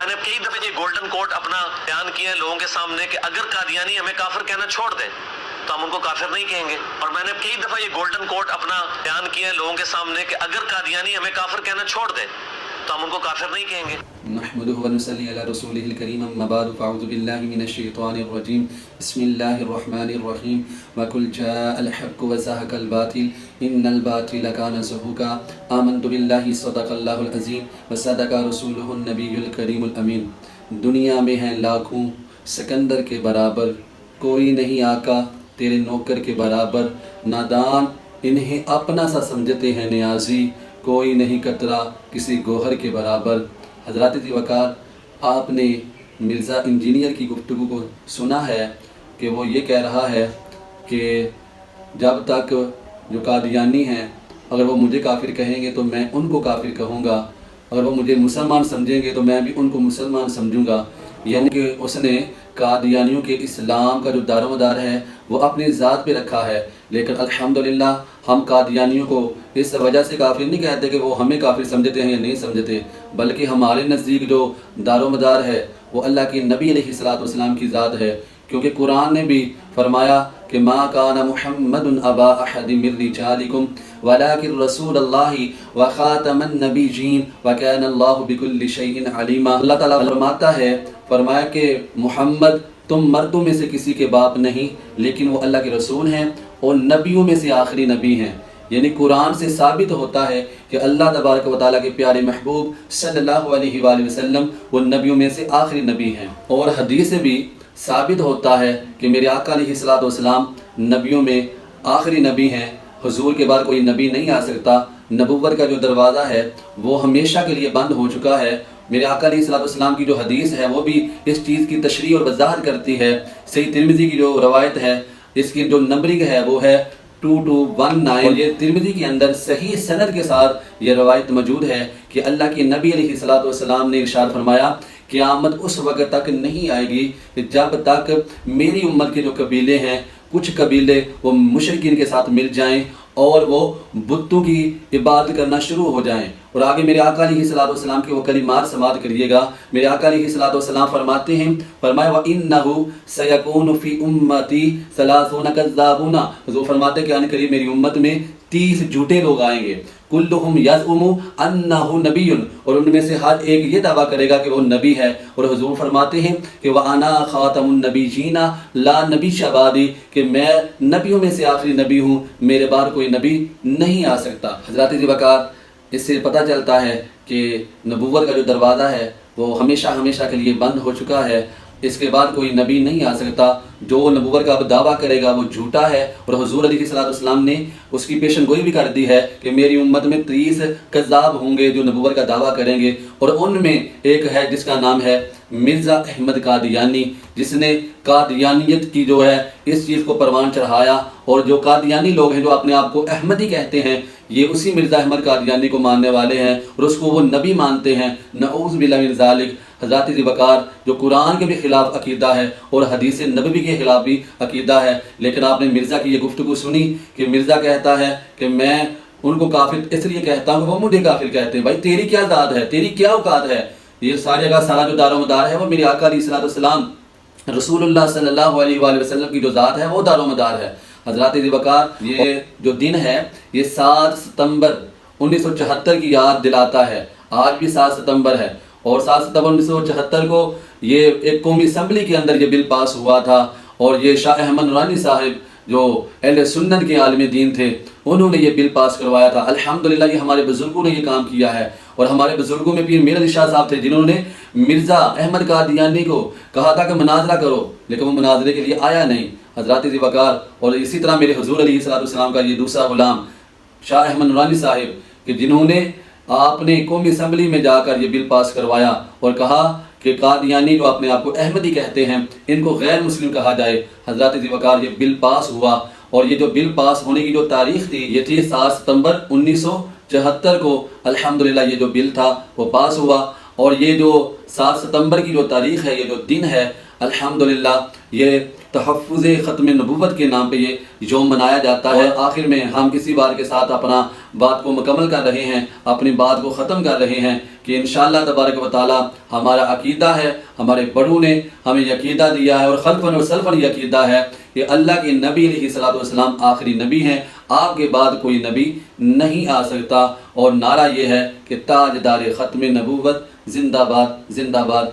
میں نے کئی دفعہ یہ گولڈن کوٹ اپنا بیان کیا ہے لوگوں کے سامنے کہ اگر قادیانی ہمیں کافر کہنا چھوڑ دیں تو ہم ان کو کافر نہیں کہیں گے. اور میں نے کئی دفعہ یہ گولڈن کوٹ اپنا بیان کیا ہے لوگوں کے سامنے کہ اگر قادیانی ہمیں کافر کہنا چھوڑ دیں تو ہم ان کو کافر نہیں کہیں گے. نحمده ونصلي على رسوله الكريم اما بعد فاعوذ بالله من الشيطان الرجيم بسم الله الرحمن الرحيم وقل جاء الحق وزهق الباطل ان الباطل كان زهوقا آمنت بالله صدق الله العظيم وصدق رسوله النبي الكريم الامين. دنیا میں ہیں لاکھوں سکندر کے برابر، کوئی نہیں آقا تیرے نوکر کے برابر. نادان انہیں اپنا سا سمجھتے ہیں نیازی، کوئی نہیں قطرہ کسی گوہر کے برابر. حضرات ذی وقار، آپ نے مرزا انجینئر کی گفتگو کو سنا ہے کہ وہ یہ کہہ رہا ہے کہ جب تک جو قادیانی ہیں اگر وہ مجھے کافر کہیں گے تو میں ان کو کافر کہوں گا، اگر وہ مجھے مسلمان سمجھیں گے تو میں بھی ان کو مسلمان سمجھوں گا. یعنی کہ اس نے قادیانیوں کے اسلام کا جو دار و مدار ہے وہ اپنی ذات پہ رکھا ہے. لیکن الحمدللہ ہم قادیانیوں کو اس وجہ سے کافر نہیں کہتے کہ وہ ہمیں کافر سمجھتے ہیں یا نہیں سمجھتے، بلکہ ہمارے نزدیک جو دار و مدار ہے وہ اللہ کے نبی علیہ السلام کی ذات ہے. کیونکہ قرآن نے بھی فرمایا کہ ما کان محمد ابا احد من رجالکم ولکن رسول اللہ وخاتم النبیین وکان اللہ بکل شیء علیما. اللہ تعالیٰ فرماتا ہے، فرمایا کہ محمد تم مردوں میں سے کسی کے باپ نہیں، لیکن وہ اللہ کے رسول ہیں اور نبیوں میں سے آخری نبی ہیں. یعنی قرآن سے ثابت ہوتا ہے کہ اللہ تبارک و تعالیٰ کے پیارے محبوب صلی اللہ علیہ وآلہ وسلم وہ نبیوں میں سے آخری نبی ہیں. اور حدیث سے بھی ثابت ہوتا ہے کہ میرے آقا علیہ السلام نبیوں میں آخری نبی ہیں. حضور کے بعد کوئی نبی نہیں آ سکتا. نبوت کا جو دروازہ ہے وہ ہمیشہ کے لیے بند ہو چکا ہے. میرے آقا علیہ السلام کی جو حدیث ہے وہ بھی اس چیز کی تشریح اور وضاحت کرتی ہے. صحیح ترمذی کی جو روایت ہے اس کی جو نمبرنگ ہے وہ ہے 2219، اور یہ ترمذی کے اندر صحیح سند کے ساتھ یہ روایت موجود ہے کہ اللہ کے نبی علیہ السلام نے ارشاد فرمایا قیامت اس وقت تک نہیں آئے گی کہ جب تک میری امت کے جو قبیلے ہیں کچھ قبیلے وہ مشرکین کے ساتھ مل جائیں اور وہ بتوں کی عبادت کرنا شروع ہو جائیں. اور آگے میرے آقا علیہ السلام کے وہ کلمات سماعت کریے گا. میرے آقا علیہ السلام فرماتے ہیں، فرمایا وَإِنَّهُ سَيَكُونُ فِي أُمَّتِي 30 كَذَّابُونَ. حضور فرماتے ہیں کہ آنے قریب میری امت میں 30 جھوٹے لوگ آئیں گے. کلہم یزعم انہ نبی، اور ان میں سے ہر ایک یہ دعویٰ کرے گا کہ وہ نبی ہے. اور حضور فرماتے ہیں کہ وَأَنَا خَاتَمُ النَّبِيِّينَ لَا نَبِيَّ بَعْدِي، کہ میں نبیوں میں سے آخری نبی ہوں، میرے بعد کوئی نبی نہیں آ سکتا. حضرات ذی وقار، اس سے پتہ چلتا ہے کہ نبوت کا جو دروازہ ہے وہ ہمیشہ کے لیے بند ہو چکا ہے. اس کے بعد کوئی نبی نہیں آ سکتا. جو نبوت کا اب دعویٰ کرے گا وہ جھوٹا ہے. اور حضور علیہ السلام نے اس کی پیشن گوئی بھی کر دی ہے کہ میری امت میں 30 کذاب ہوں گے جو نبوت کا دعویٰ کریں گے. اور ان میں ایک ہے جس کا نام ہے مرزا احمد قادیانی، جس نے قادیانیت کی جو ہے اس چیز کو پروان چڑھایا. اور جو قادیانی لوگ ہیں جو اپنے آپ کو احمدی کہتے ہیں یہ اسی مرزا احمد قادیانی کو ماننے والے ہیں اور اس کو وہ نبی مانتے ہیں. نعوذ باللہ من ذالک. حضرات ذی وقار، جو قرآن کے بھی خلاف عقیدہ ہے اور حدیث نبوی کے خلاف بھی عقیدہ ہے. لیکن آپ نے مرزا کی یہ گفتگو سنی کہ مرزا کہتا ہے کہ میں ان کو کافر اس لیے کہتا ہوں کہ وہ مجھے کافر کہتے ہیں. بھائی تیری کیا ذات ہے، تیری کیا اوقات ہے؟ یہ سارے کا سارا جو دار و مدار ہے وہ میرے آقا علیہ السلام رسول اللہ صلی اللہ علیہ وآلہ وسلم کی جو ذات ہے وہ دار و مدار ہے. حضرات ذی وقار، یہ جو دن ہے یہ 7 ستمبر 1974 کی یاد دلاتا ہے. آج بھی 7 ستمبر ہے اور 7 ستمبر 1974 کو یہ ایک قومی اسمبلی کے اندر یہ بل پاس ہوا تھا. اور یہ شاہ احمد نورانی صاحب جو اہل سنت کے عالم دین تھے انہوں نے یہ بل پاس کروایا تھا. الحمدللہ یہ ہمارے بزرگوں نے یہ کام کیا ہے. اور ہمارے بزرگوں میں پیر میر علی شاہ صاحب تھے جنہوں نے مرزا احمد قادیانی کو کہا تھا کہ مناظرہ کرو، لیکن وہ مناظرے کے لیے آیا نہیں. حضرات ذی وقار، اور اسی طرح میرے حضور علیہ السلام کا یہ دوسرا غلام شاہ احمد نورانی صاحب کہ جنہوں نے آپ نے قومی اسمبلی میں جا کر یہ بل پاس کروایا اور کہا کہ قادیانی جو اپنے آپ کو احمدی کہتے ہیں ان کو غیر مسلم کہا جائے. حضرات ذی وقار، یہ بل پاس ہوا اور یہ جو بل پاس ہونے کی جو تاریخ تھی یہ تھی 7 ستمبر 1974 کو. الحمدللہ یہ جو بل تھا وہ پاس ہوا. اور یہ جو 7 ستمبر کی جو تاریخ ہے، یہ جو دن ہے، الحمدللہ یہ تحفظ ختم نبوت کے نام پہ یہ یوم منایا جاتا ہے۔ اور آخر میں ہم اسی بات کے ساتھ اپنا بات کو مکمل کر رہے ہیں، اپنی بات کو ختم کر رہے ہیں کہ انشاءاللہ تبارک و تعالی ہمارا عقیدہ ہے، ہمارے بڑوں نے ہمیں یہ عقیدہ دیا ہے اور خلفاً اور سلفاً یہ عقیدہ ہے کہ اللہ کے نبی علیہ الصلوۃ والسلام آخری نبی ہیں، آپ کے بعد کوئی نبی نہیں آ سکتا، اور نعرہ یہ ہے کہ تاجدار ختم نبوت زندہ باد زندہ باد۔